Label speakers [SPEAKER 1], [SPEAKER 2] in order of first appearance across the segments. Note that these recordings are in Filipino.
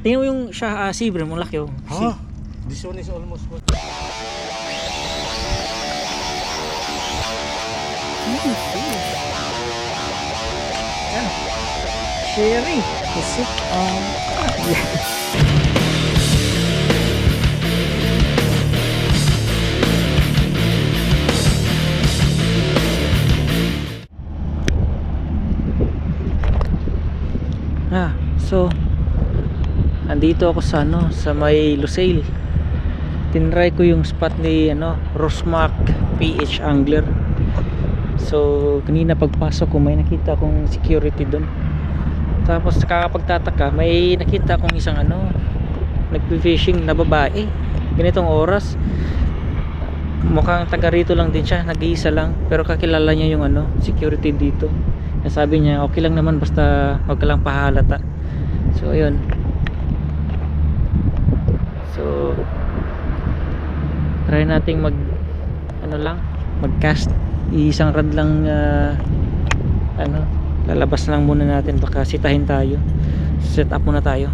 [SPEAKER 1] Tingnan mo yung sea bream, ang laki oh.
[SPEAKER 2] Ah, this one is almost what?
[SPEAKER 1] Yan. Sherry. Isip. So andito ako sa sa may Lusail. Tinry ko yung spot ni Rosmac PH Angler. So kanina pagpasok ko may nakita akong security doon. Tapos nakakapagtataka, may nakita akong isang nagpi-fishing na babae. Ganitong oras. Mukhang taga rito lang din siya, nag-iisa lang, pero kakilala niya yung security dito. Sabi niya okay lang naman basta wag ka lang pahalata. So ayun. So try nating mag-cast. Isang rad lang lalabas lang muna natin, baka sitahin tayo. Set up muna tayo.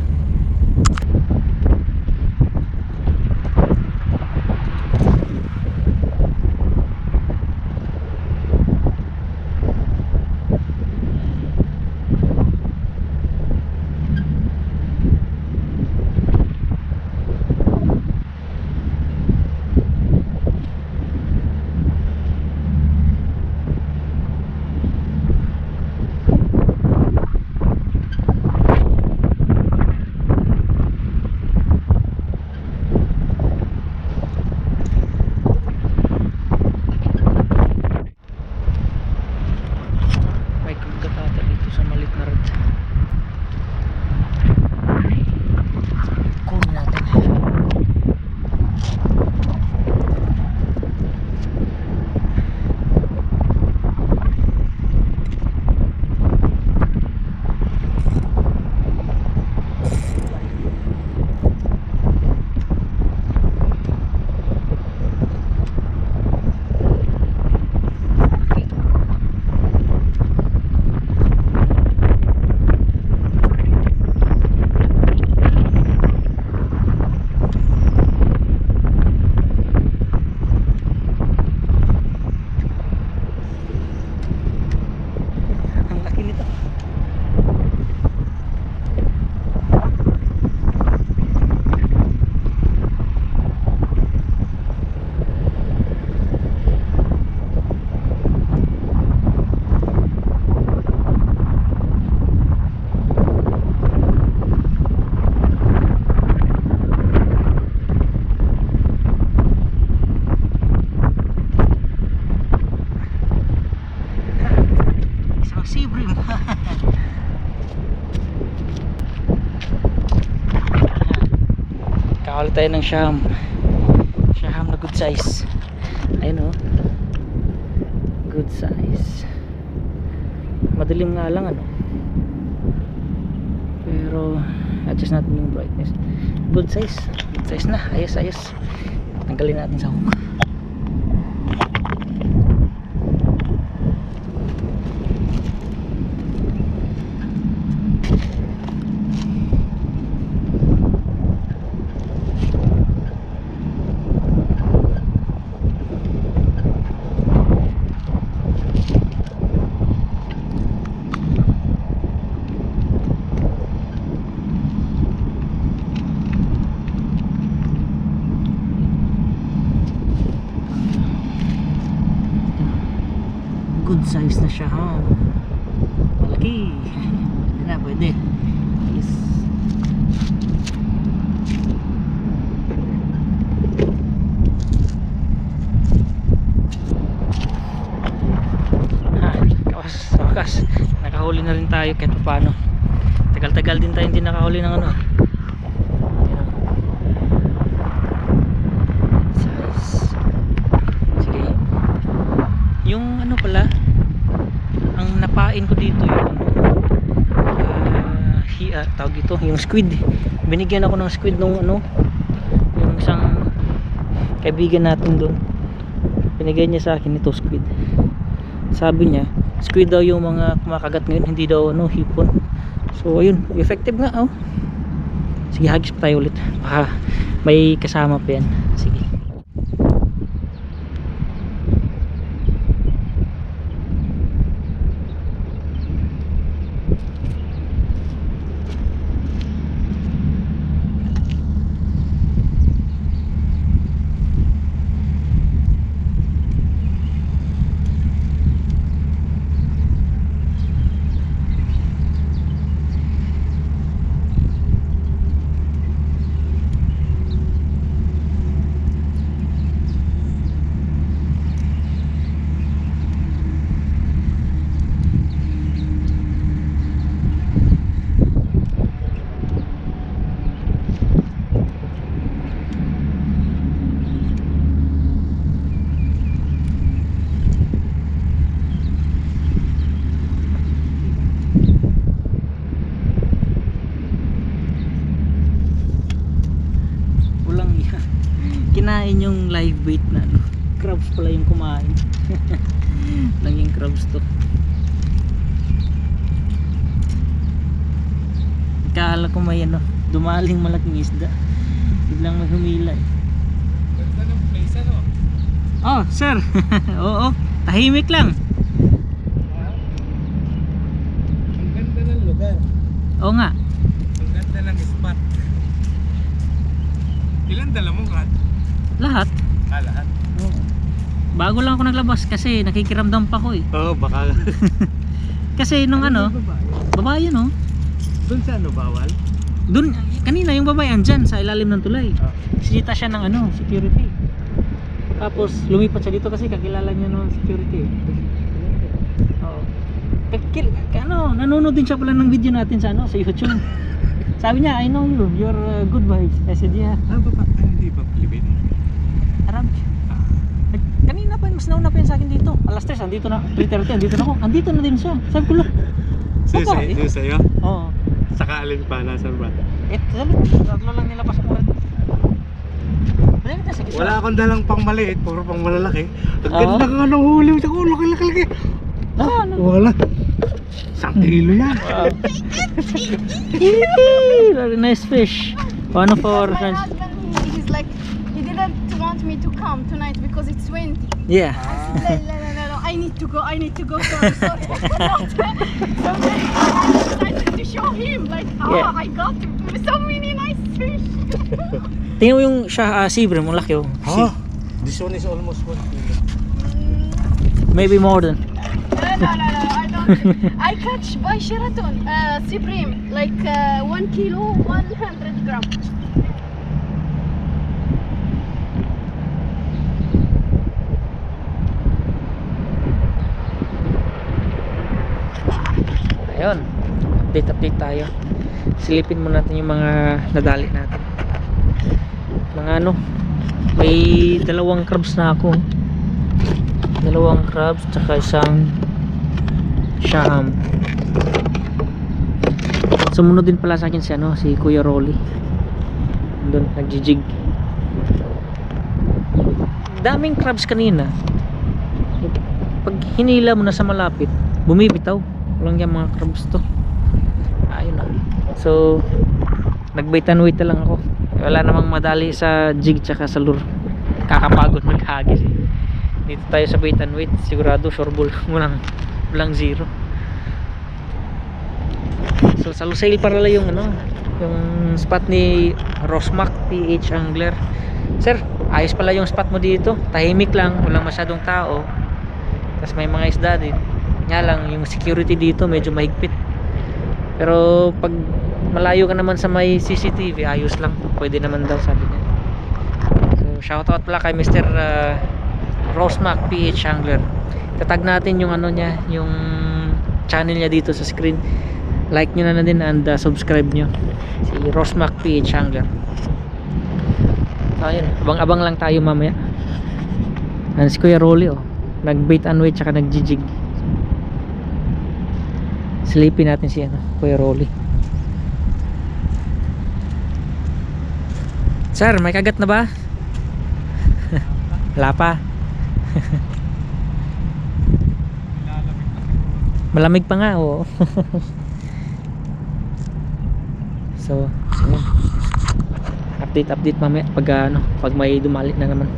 [SPEAKER 1] Kakawala tayo ng Shaham na good size. Ayun good size. Madilim nga lang pero adjust natin yung brightness. Good size na, ayos. Tanggalin natin sa hook. Good size na siya malaki. Hindi na pwede. Yes. Sa wakas nakahuli na rin tayo kahit paano. Tagal-tagal din tayo hindi nakahuli ng size. Sige. Yung pala ang napain ko dito yung tawag ito, yung squid. Binigyan ako ng squid nung yung isang kaibigan natin doon. Binigay niya sa akin ito squid. Sabi niya squid daw yung mga kumakagat ngayon, hindi daw hipon. So ayun, effective nga Sige, hagis pa tayo ulit. Baka may kasama pa yan. Sige. Walang yan. Kinain yung live bait na ano. Crabs pala yung kumain. Lang yung crabs to. Akala ko may ano, dumaling malaking isda. Biglang may humila eh.
[SPEAKER 2] Ganda ng place, ano?
[SPEAKER 1] Oh, sir. Oo, tahimik lang.
[SPEAKER 2] Ang ganda ng lugar.
[SPEAKER 1] Oo nga.
[SPEAKER 2] Ang ganda ng spot. Ilan dala mo, Brad?
[SPEAKER 1] Lahat.
[SPEAKER 2] Lahat.
[SPEAKER 1] Oo. Bago lang ako naglabas kasi nakikiramdam pa ko eh.
[SPEAKER 2] Oo, baka.
[SPEAKER 1] Kasi nung ano, babae yun oh.
[SPEAKER 2] Doon sa ano, bawal?
[SPEAKER 1] Doon, kanina yung babae andyan sa ilalim ng tulay.
[SPEAKER 2] Ah.
[SPEAKER 1] Sinita siya ng ano, security. Tapos lumipat siya dito kasi kakilala niya ng security. Oo. Ano, nanonood din siya pala ng video natin sa ano, sa YouTube. Sabi niya, I know you, you're good vibes. I said, yeah.
[SPEAKER 2] Ah, ba? Hindi ba Pilipino?
[SPEAKER 1] Arab. Kanina pa, mas nauna pa yun sa akin dito. Alas 3, andito na, 3:30, andito na ako. Andito na din siya. Sabi ko, look. Babae.
[SPEAKER 2] Sa'yo?
[SPEAKER 1] Oo.
[SPEAKER 2] Saka alin pa, nasan ba?
[SPEAKER 1] Sabi ko, tatlo lang nila pasakuran.
[SPEAKER 2] Wala akong dalang pang maliit, puro pang malalaki. Ang
[SPEAKER 1] Oo.
[SPEAKER 2] ganda nga ng huli. Oh, laki.
[SPEAKER 1] Ano?
[SPEAKER 2] Wala. 1 kilo yan.
[SPEAKER 1] Yee! Very nice fish. One of our
[SPEAKER 3] My
[SPEAKER 1] friends.
[SPEAKER 3] husband, he's like, he didn't want me to come tonight because it's windy.
[SPEAKER 1] Yeah.
[SPEAKER 3] No, I need to go. Sorry. So then I decided to show him, like,
[SPEAKER 1] Yeah.
[SPEAKER 3] I got so many nice fish.
[SPEAKER 1] Tingnan mo yung siya, sea bream, ang laki oh.
[SPEAKER 2] Ah, this one is almost 1 kilo.
[SPEAKER 1] Maybe more than.
[SPEAKER 3] No, I don't. I catch by Sheraton, sea bream, like 1 kilo, 100 gram.
[SPEAKER 1] Ayun. Update tayo. Silipin mo natin yung mga nadali natin. Mga ano, may 2 crabs na ako. 2 crabs tsaka isang shaham. Sumunod din pala sa akin si ano, si Kuya Rolly. Doon nagjijig. Daming crabs kanina. Pag hinila mo na sa malapit, bumibitaw. Walang yung mga crabs to. Ayun na. So nagbait and wait na lang ako. Wala namang madali sa jig tsaka sa lure. Kakapagod maghagis eh. Dito tayo sa bait and wait. Sigurado sure ball. Walang zero. So sa Lusail para lang yung ano, yung spot ni Rosmac PH Angler. Sir, ayos pala yung spot mo dito. Tahimik lang, walang masyadong tao. Tapos may mga isda din. Nga lang yung security dito medyo mahigpit. Pero pag malayo ka naman sa may CCTV, ayos lang. Pwede naman daw sabi niya. So shoutout pala kay Mr. Rosmac PH Angler. Tatag natin yung ano niya, yung channel niya dito sa screen. Like nyo na din and subscribe nyo. Si Rosmac PH Angler. So ayun, abang-abang lang tayo mamaya. And si Kuya Rolly oh, nag bait and wait tsaka nagjijig. Silipin natin si ano, Kuya Rolly. Sir, may kagat na ba? Wala pa. Malamig pa nga oh. So, ayun. update mamaya pag pag may dumali na naman.